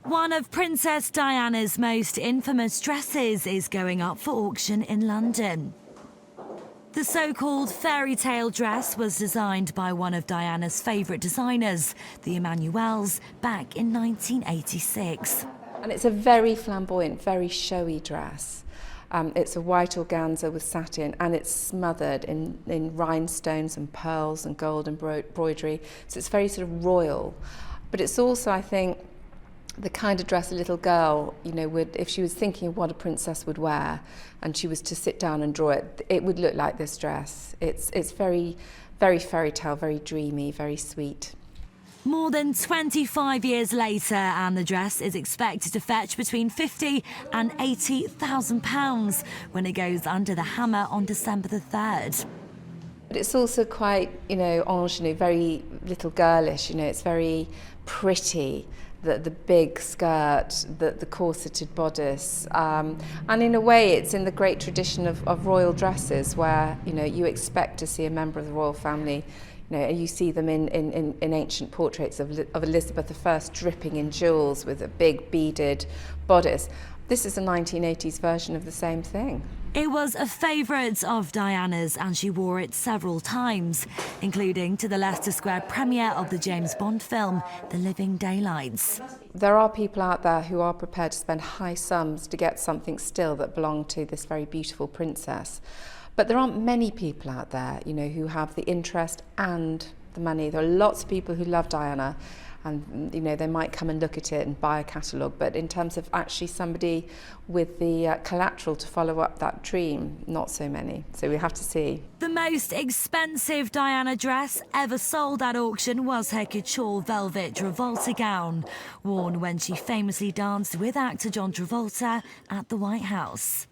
One of Princess Diana's most infamous dresses is going up for auction in London. The so-called fairy tale dress was designed by one of Diana's favourite designers, the Emanuels, back in 1986. And it's a very flamboyant, very showy dress. It's a white organza with satin, and it's smothered in rhinestones and pearls and gold embroidery. So it's very sort of royal. But it's also, I think, the kind of dress a little girl, would, if she was thinking of what a princess would wear and she was to sit down and draw it, it would look like this dress. It's very, very fairy tale, very dreamy, very sweet. More than 25 years later, and the dress is expected to fetch between £50,000 and £80,000 when it goes under the hammer on December the 3rd. But it's also quite, ingenue, very little girlish, it's very pretty. The big skirt, the corseted bodice, and in a way it's in the great tradition of royal dresses where you expect to see a member of the royal family. You see them in ancient portraits of Elizabeth I dripping in jewels with a big beaded bodice. This is a 1980s version of the same thing. It was a favourite of Diana's and she wore it several times, including to the Leicester Square premiere of the James Bond film, The Living Daylights. There are people out there who are prepared to spend high sums to get something still that belonged to this very beautiful princess. But there aren't many people out there, who have the interest and the money. There are lots of people who love Diana and, they might come and look at it and buy a catalogue. But in terms of actually somebody with the collateral to follow up that dream, not so many. So we have to see. The most expensive Diana dress ever sold at auction was her couture velvet Travolta gown, worn when she famously danced with actor John Travolta at the White House.